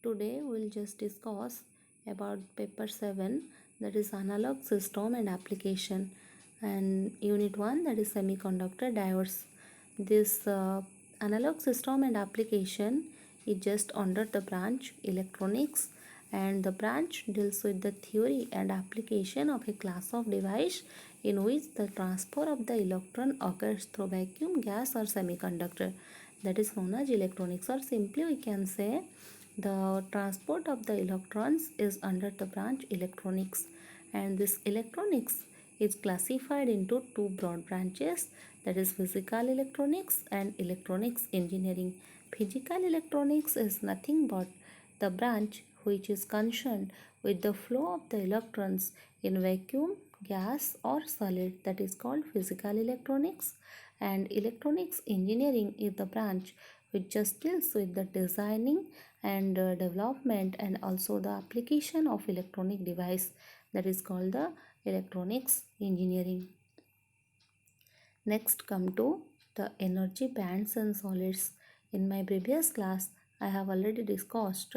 Today we'll just discuss about paper 7, that is analog system and application, and unit 1, that is semiconductor diodes. This analog system and application is just under the branch electronics, and the branch deals with the theory and application of a class of device in which the transfer of the electron occurs through vacuum, gas or semiconductor, that is known as electronics. Or simply we can say the transport of the electrons is under the branch electronics, and this electronics is classified into two broad branches, that is physical electronics and electronics engineering. Physical electronics is nothing but the branch which is concerned with the flow of the electrons in vacuum, gas or solid, that is called physical electronics. And electronics engineering is the branch which just deals with the designing and development and also the application of electronic device, that is called the electronics engineering. Next come to the energy bands and solids. In my previous class I have already discussed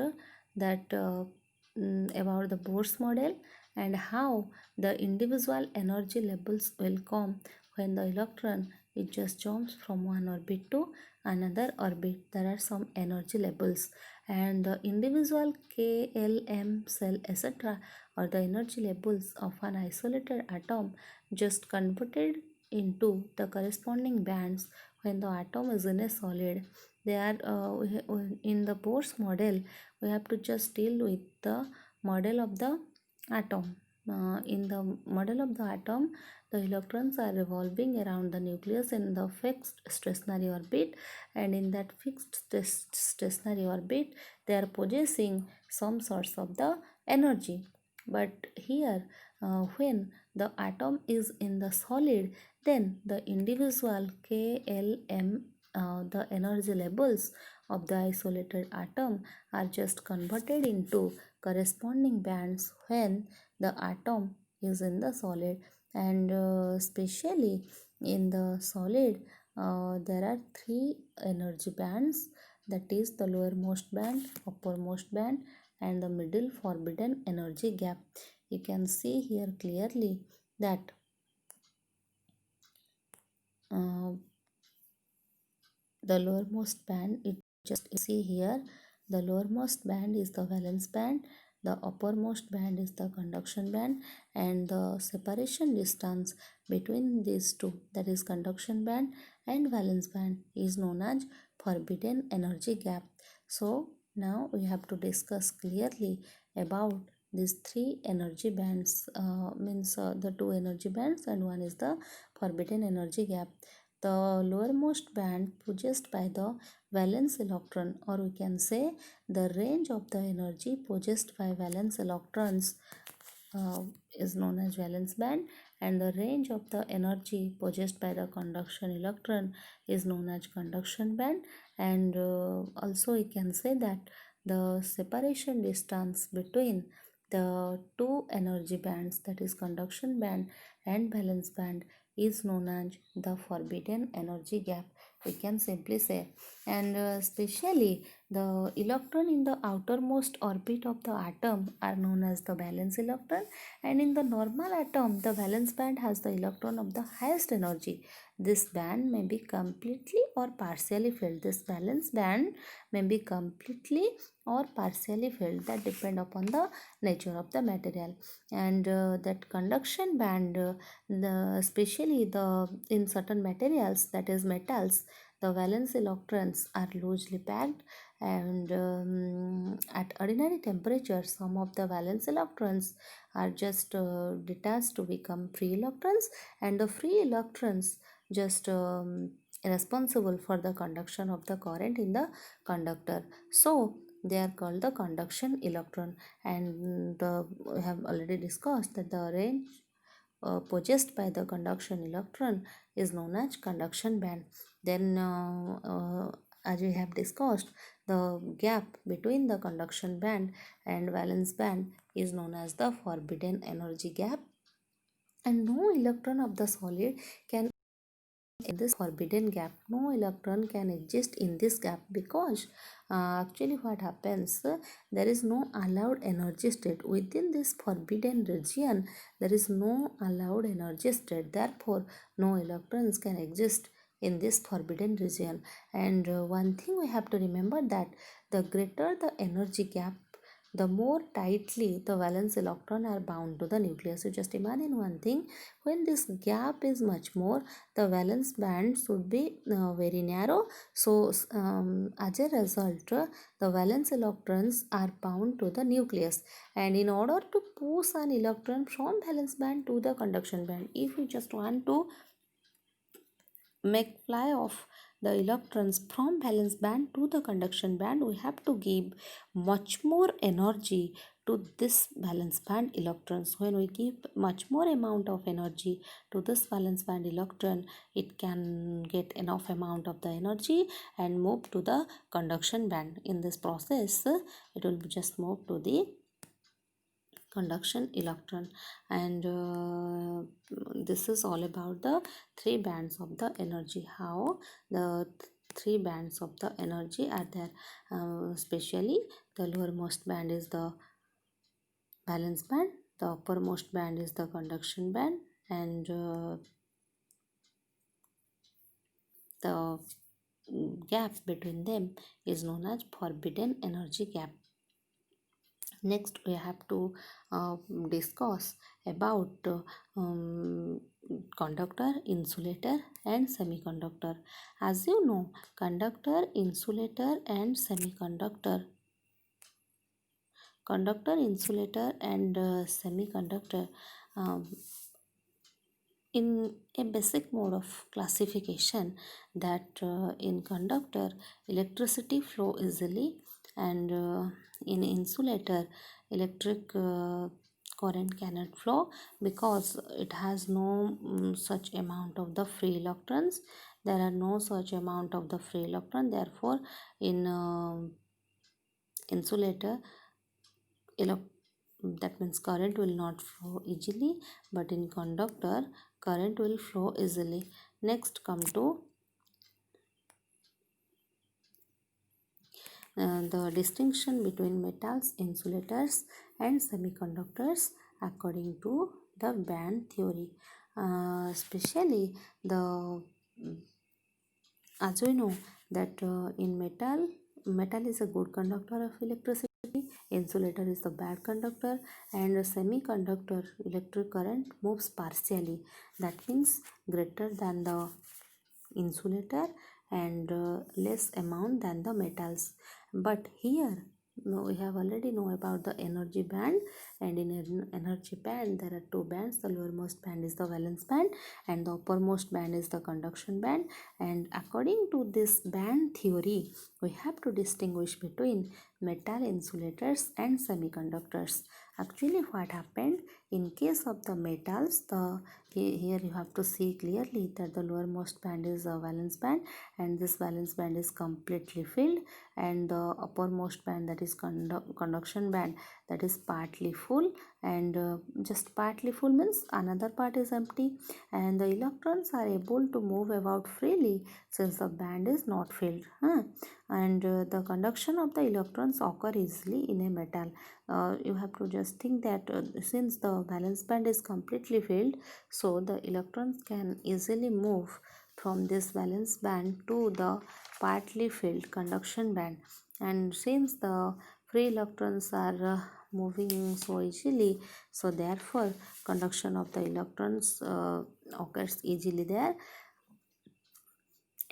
that about the Bohr's model and how the individual energy levels will come when the electron it just jumps from one orbit to another orbit. There are some energy levels, and the individual K, L, M, cell, etc. or the energy levels of an isolated atom just converted into the corresponding bands when the atom is in a solid. They are in the Bohr's model. We have to just deal with the model of the atom. In the model of the atom, the electrons are revolving around the nucleus in the fixed stationary orbit, and in that fixed stationary orbit they are possessing some source of the energy. But here when the atom is in the solid, then the individual K, L, M, the energy levels of the isolated atom are just converted into corresponding bands when the atom is in the solid. And especially in the solid there are three energy bands, that is the lowermost band, uppermost band and the middle forbidden energy gap. You can see here clearly that uh, the lowermost band, it just see here, the lowermost band is the valence band, the uppermost band is the conduction band, and the separation distance between these two, that is conduction band and valence band, is known as forbidden energy gap. So now we have to discuss clearly about these three energy bands, means the two energy bands and one is the forbidden energy gap. The lowermost band possessed by the valence electron, or we can say the range of the energy possessed by valence electrons is known as valence band, and the range of the energy possessed by the conduction electron is known as conduction band. And also we can say that the separation distance between the two energy bands, that is conduction band and valence band, is known as the forbidden energy gap, we can simply say. And especially the electron in the outermost orbit of the atom are known as the valence electron, and in the normal atom the valence band has the electron of the highest energy. This band may be completely or partially filled. This valence band may be completely or partially filled, that depend upon the nature of the material. And that conduction band, especially the in certain materials, that is metals, the valence electrons are loosely packed, and at ordinary temperature some of the valence electrons are just detached to become free electrons, and the free electrons just responsible for the conduction of the current in the conductor. So they are called the conduction electron. And we have already discussed that the range possessed by the conduction electron is known as conduction band. Then as we have discussed, the gap between the conduction band and valence band is known as the forbidden energy gap, and no electron of the solid can in this forbidden gap. No electron can exist in this gap because actually what happens, there is no allowed energy state within this forbidden region. There is no allowed energy state, therefore no electrons can exist in this forbidden region. And one thing we have to remember, that the greater the energy gap, the more tightly the valence electron are bound to the nucleus. So just imagine one thing, when this gap is much more, the valence band should be very narrow. So as a result, the valence electrons are bound to the nucleus, and in order to push an electron from valence band to the conduction band, if you just want to make fly off the electrons from valence band to the conduction band, we have to give much more energy to this valence band electrons. When we give much more amount of energy to this valence band electron, it can get enough amount of the energy and move to the conduction band. In this process, it will just move to the conduction electron. And this is all about the three bands of the energy, how the three bands of the energy are there. Especially the lowermost band is the valence band, the uppermost band is the conduction band, and the gap between them is known as forbidden energy gap. Next we have to discuss about conductor, insulator and semiconductor. As you know, conductor, insulator and insulator and semiconductor, um, in a basic mode of classification, that in conductor electricity flow easily, and in insulator electric current cannot flow because it has no such amount of the free electrons. There are no such amount of the free electron, therefore in insulator that means current will not flow easily, but in conductor current will flow easily. Next come to the distinction between metals, insulators and semiconductors according to the band theory. Especially the as we know that in metal is a good conductor of electricity, insulator is the bad conductor, and a semiconductor electric current moves partially, that means greater than the insulator and less amount than the metals. But here we have already know about the energy band, and in an energy band there are two bands. The lowermost band is the valence band and the uppermost band is the conduction band. And according to this band theory, we have to distinguish between metal, insulators and semiconductors. Actually what happened, in case of the metals, here you have to see clearly that the lowermost band is a valence band, and this valence band is completely filled, and the uppermost band, that is conduction band, that is partly full, and just partly full means another part is empty, and the electrons are able to move about freely since the band is not filled. And the conduction of the electrons occur easily in a metal. You have to just think that since the valence band is completely filled, so the electrons can easily move from this valence band to the partly filled conduction band. And since the free electrons are moving so easily, so therefore conduction of the electrons occurs easily there.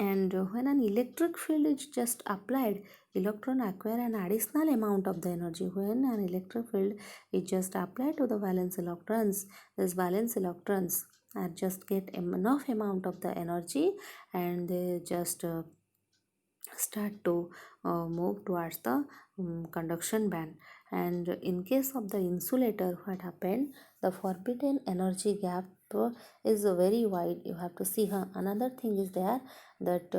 And when an electric field is just applied, electron acquire an additional amount of the energy. When an electric field is just applied to the valence electrons, these valence electrons are just get enough amount of the energy, and they just start to move towards the conduction band. And in case of the insulator, what happened, the forbidden energy gap is very wide. You have to see her. Another thing is there that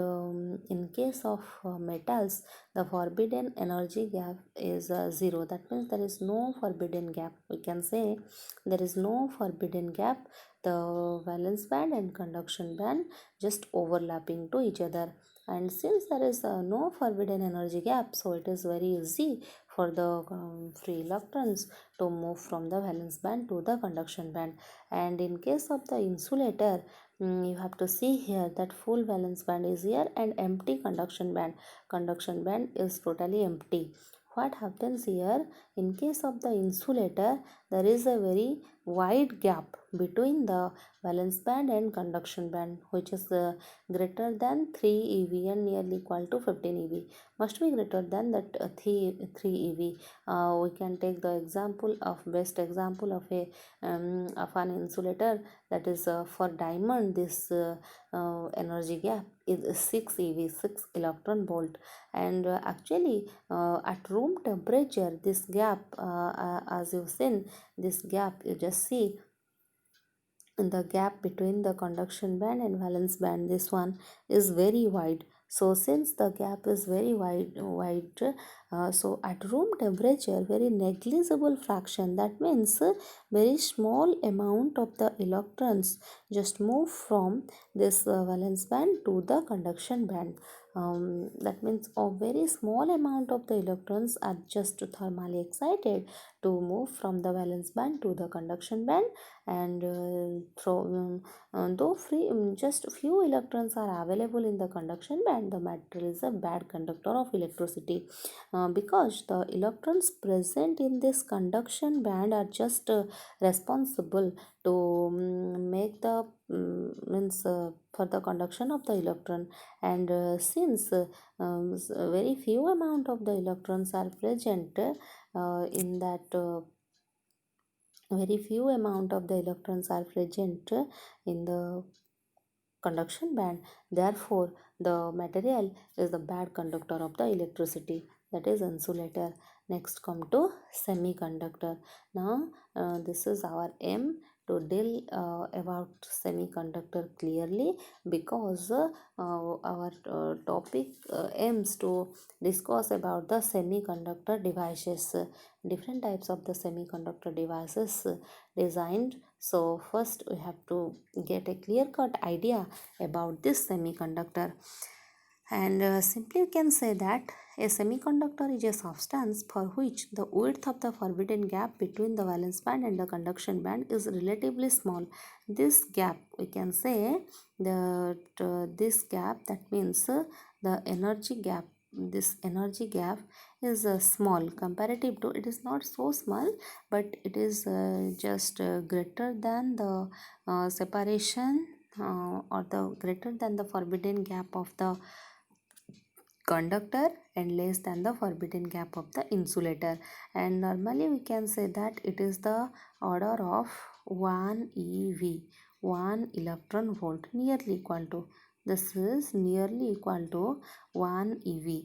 in case of metals, the forbidden energy gap is 0. That means there is no forbidden gap. We can say there is no forbidden gap. The valence band and conduction band just overlapping to each other. And since there is no forbidden energy gap, so it is very easy for the free electrons to move from the valence band to the conduction band. And in case of the insulator, you have to see here that full valence band is here and empty conduction band is totally empty. What happens here, in case of the insulator, there is a very wide gap between the valence band and conduction band, which is greater than 3 ev and nearly equal to 15 ev. Must be greater than that 3 ev. We can take the example of best example of an insulator, that is for diamond. This energy gap is 6 ev, 6 electron volt. And actually at room temperature, this gap, as you've seen, this gap, you just see the gap between the conduction band and valence band, this one is very wide. So since the gap is very wide, so at room temperature, very negligible fraction, that means very small amount of the electrons just move from this valence band to the conduction band. That means a very small amount of the electrons are just thermally excited to move from the valence band to the conduction band. And though just few electrons are available in the conduction band, the material is a bad conductor of electricity, because the electrons present in this conduction band are just responsible to make the means for the conduction of the electron. And since very few amount of the electrons are present in that very few amount of the electrons are present in the conduction band, therefore the material is the bad conductor of the electricity, that is insulator. Next come to semiconductor. Now this is our aim to deal about semiconductor clearly, because our topic aims to discuss about the semiconductor devices, different types of the semiconductor devices designed. So first we have to get a clear cut idea about this semiconductor. And simply we can say that a semiconductor is a substance for which the width of the forbidden gap between the valence band and the conduction band is relatively small. This gap, we can say that this gap, that means the energy gap, this energy gap is small comparative to, it is not so small, but it is just greater than the separation or the greater than the forbidden gap of the conductor and less than the forbidden gap of the insulator. And normally we can say that it is the order of 1 ev, 1 electron volt, nearly equal to, this is nearly equal to 1 ev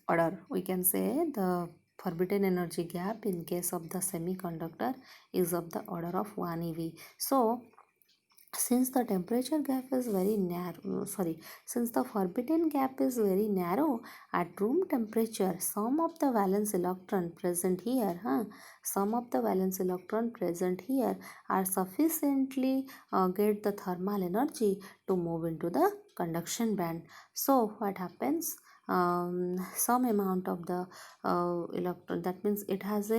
order. We can say the forbidden energy gap in case of the semiconductor is of the order of 1 ev. So since the temperature gap is very narrow, since the forbidden gap is very narrow, at room temperature, some of the valence electron present here, some of the valence electron present here are sufficiently get the thermal energy to move into the conduction band. So what happens, some amount of the electron, that means it has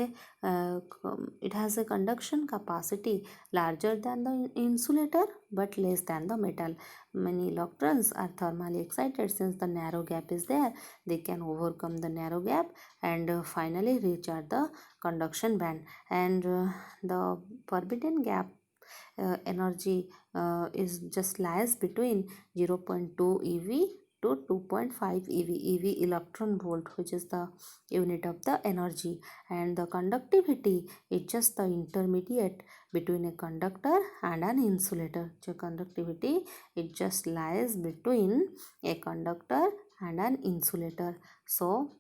a conduction capacity larger than the insulator but less than the metal. Many electrons are thermally excited. Since the narrow gap is there, they can overcome the narrow gap and finally reach at the conduction band. And the forbidden gap energy is just lies between 0.2 ev to 2.5 ev electron volt, which is the unit of the energy. And the conductivity is just the intermediate between a conductor and an insulator. So conductivity, it just lies between a conductor and an insulator. So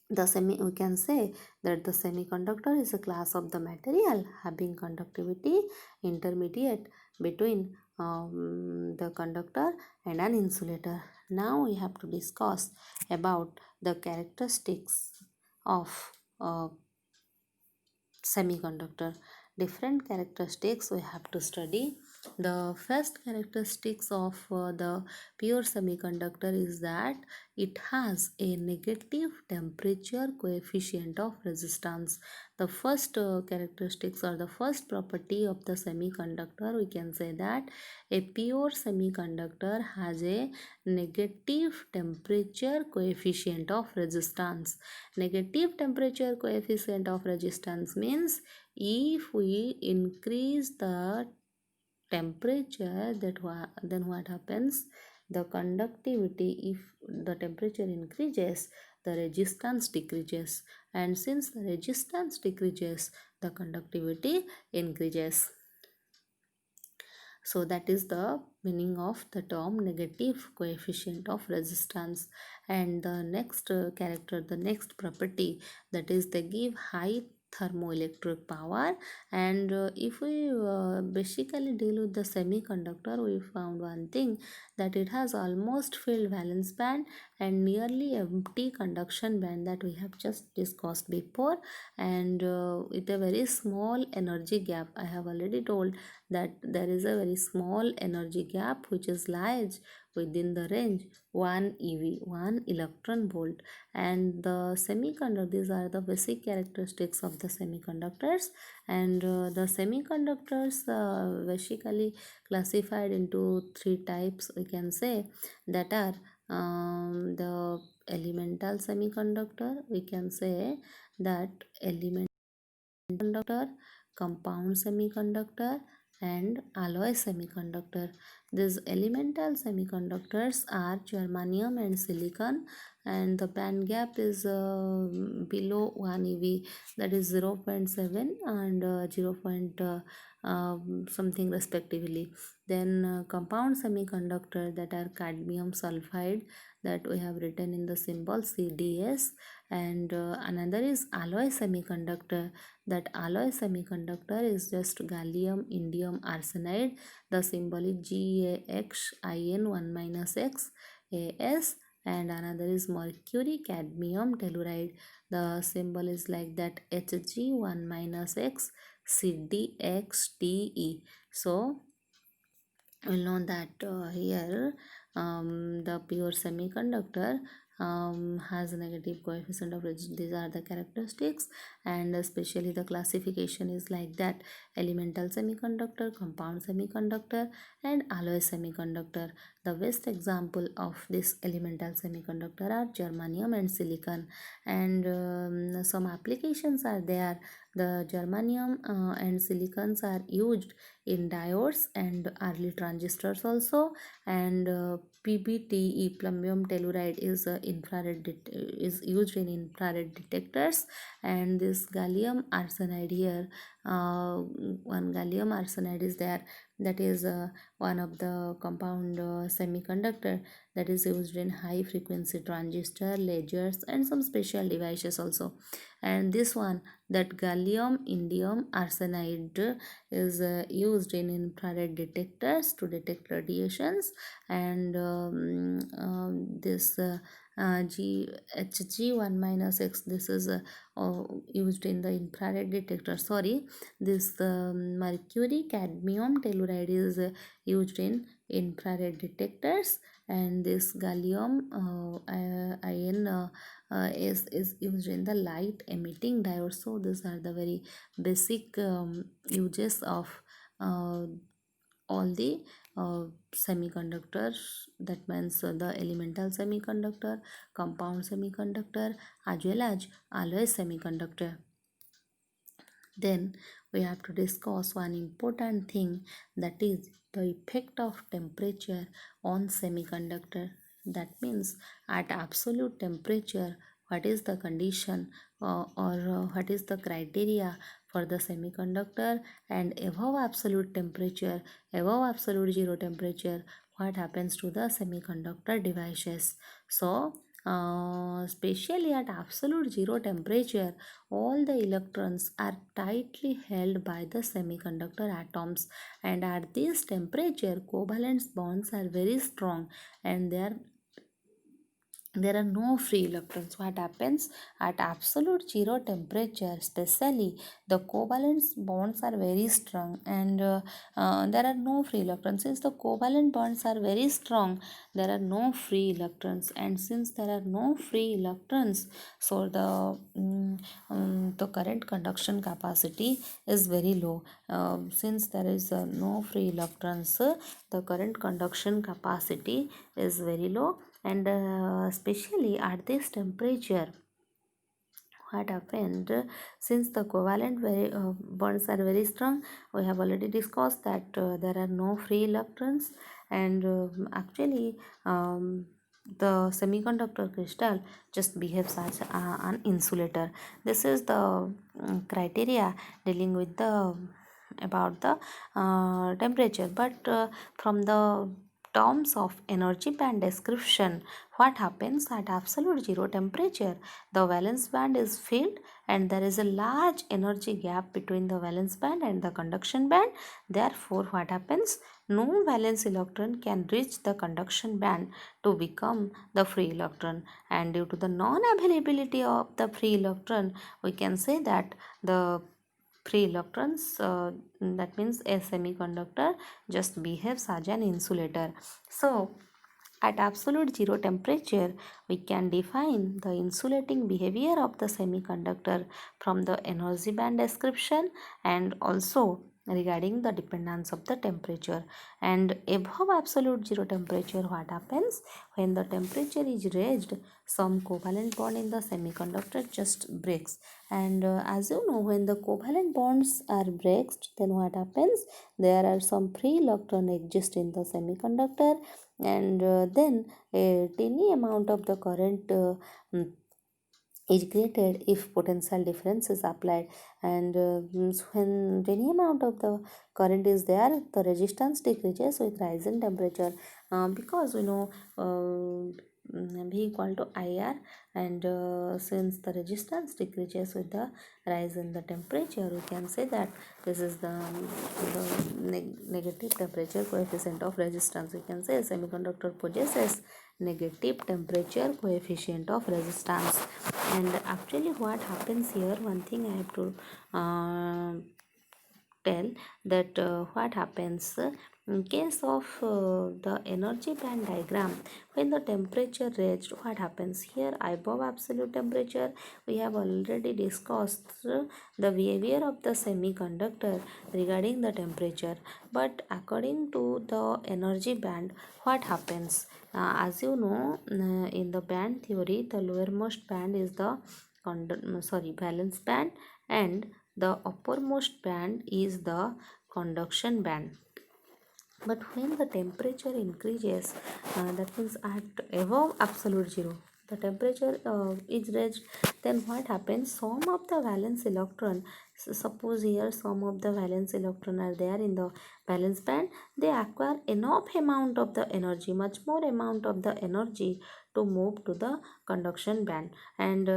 we can say that the semiconductor is a class of the material having conductivity intermediate between the conductor and an insulator. Now we have to discuss about the characteristics of semiconductor. Different characteristics we have to study. The first characteristics of the pure semiconductor is that it has a negative temperature coefficient of resistance. The first characteristics or the first property of the semiconductor, we can say that a pure semiconductor has a negative temperature coefficient of resistance. Negative temperature coefficient of resistance means if we increase the temperature, then what happens? The conductivity, if the temperature increases, the resistance decreases, and since the resistance decreases, the conductivity increases. So that is the meaning of the term negative coefficient of resistance. And the next character, the next property, that is they give high thermoelectric power. And if we basically deal with the semiconductor, we found one thing, that it has almost filled valence band and nearly empty conduction band that we have just discussed before, and with a very small energy gap. I have already told that there is a very small energy gap which is lies within the range 1 ev, 1 electron volt. And the semiconductor, these are the basic characteristics of the semiconductors. And the semiconductors basically classified into three types, we can say, that are the elemental semiconductor, we can say that elemental semiconductor, compound semiconductor, and alloy semiconductor. These elemental semiconductors are germanium and silicon, and the band gap is below 1 ev, that is 0.7 and 0. Something respectively. Then compound semiconductor, that are cadmium sulfide, that we have written in the symbol CDS. And another is alloy semiconductor. That alloy semiconductor is just gallium indium arsenide. The symbol is GaXin 1 minus X As. And another is mercury cadmium telluride. The symbol is like that, Hg 1 minus X CdXte. So we'll know that here the pure semiconductor has a negative coefficient of resistance. These are the characteristics, and especially the classification is like that: elemental semiconductor, compound semiconductor, and alloy semiconductor. The best example of this elemental semiconductor are germanium and silicon. And some applications are there. The germanium and silicons are used in diodes and early transistors also. And PBTE, platinum telluride, is is used in infrared detectors. And this gallium arsenide here, one gallium arsenide is there, that is one of the compound semiconductor that is used in high frequency transistor, lasers, and some special devices also. And this one, that gallium indium arsenide, is used in infrared detectors to detect radiations. And this Hg 1 minus X, this is used in the infrared detector. Sorry, this mercury cadmium telluride is used in infrared detectors. And this gallium ion is used in the light emitting diode. So these are the very basic uses of uh, all the semiconductors. That means the elemental semiconductor, compound semiconductor, as well as alloy semiconductor. Then we have to discuss one important thing, that is the effect of temperature on semiconductor. That means at absolute temperature, what is the condition or what is the criteria for the semiconductor, and above absolute temperature, above absolute zero temperature, what happens to the semiconductor devices. So especially at absolute zero temperature, all the electrons are tightly held by the semiconductor atoms, and at this temperature covalent bonds are very strong and there are no free electrons. What happens at absolute zero temperature, especially the covalent bonds are very strong and there are no free electrons. Since the covalent bonds are very strong, there are no free electrons, and since there are no free electrons, so the current conduction capacity is very low. Since there is no free electrons, the current conduction capacity is very low, and especially at this temperature, what happened, since the covalent bonds are very strong, we have already discussed that there are no free electrons, and actually the semiconductor crystal just behaves as an insulator. This is the criteria dealing with the about the temperature. But from the terms of energy band description, what happens at absolute zero temperature, the valence band is filled and there is a large energy gap between the valence band and the conduction band. Therefore, what happens, no valence electron can reach the conduction band to become the free electron, and due to the non-availability of the free electron, we can say that the free electrons, that means a semiconductor just behaves as an insulator. So at absolute zero temperature, we can define the insulating behavior of the semiconductor from the energy band description and also regarding the dependence of the temperature. And above absolute zero temperature, what happens, when the temperature is raised, some covalent bond in the semiconductor just breaks, and as you know, when the covalent bonds are breaks, then what happens, there are some free electron exist in the semiconductor, and then a tiny amount of the current is created if potential difference is applied, and when any amount of the current is there, the resistance decreases with rise in temperature, because we know V equal to IR, and since the resistance decreases with the rise in the temperature, we can say that this is the negative temperature coefficient of resistance. We can say a semiconductor possesses negative temperature coefficient of resistance. And actually what happens here, one thing I have to tell, that what happens in case of the energy band diagram, when the temperature reached, what happens here, above absolute temperature, we have already discussed the behavior of the semiconductor regarding the temperature. But according to the energy band, what happens, as you know, in the band theory, the lowermost band is the valence band, and the uppermost band is the conduction band. But when the temperature increases, that means at above absolute zero, the temperature is raised, then what happens, some of the valence electron, suppose here some of the valence electron are there in the valence band, they acquire enough amount of the energy, much more amount of the energy to move to the conduction band, and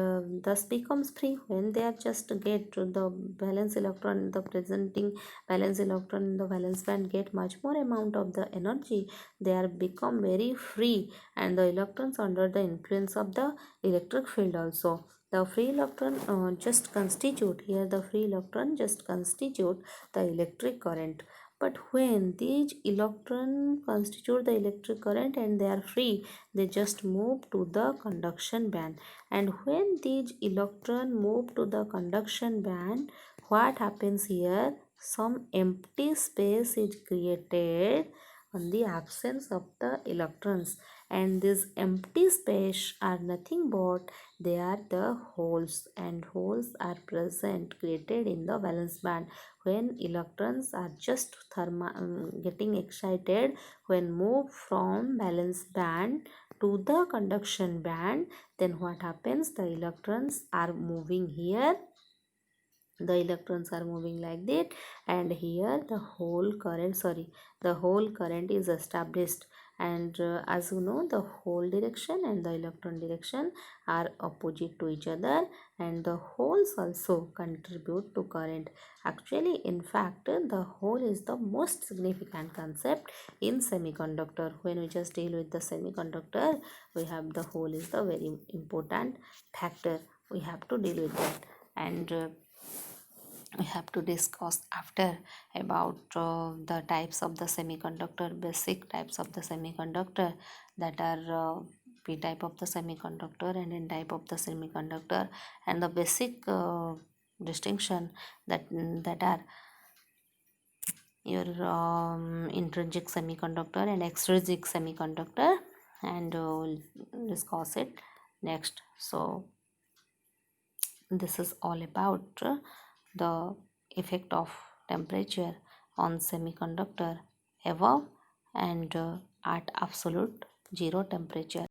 thus becomes free. When they are just get to the valence electron, the presenting valence electron in the valence band get much more amount of the energy, they are become very free, and the electrons under the influence of the electric field also, the free electron just constitute here, the free electron just constitute the electric current. But when these electrons constitute the electric current and they are free, they just move to the conduction band. And when these electrons move to the conduction band, what happens here? Some empty space is created on the absence of the electrons, and these empty space are nothing but they are the holes, and holes are present created in the valence band when electrons are just getting excited, when move from valence band to the conduction band, then what happens, the electrons are moving here, the electrons are moving like that, and here the whole current is established, and as you know, the hole direction and the electron direction are opposite to each other, and the holes also contribute to current. Actually, in fact, the hole is the most significant concept in semiconductor. When we just deal with the semiconductor, we have the hole is the very important factor. We have to deal with that, and we have to discuss after about the types of the semiconductor, basic types of the semiconductor, that are p type of the semiconductor and n type of the semiconductor, and the basic distinction that are your intrinsic semiconductor and extrinsic semiconductor, and we'll discuss it next. So this is all about the effect of temperature on semiconductor above and at absolute zero temperature.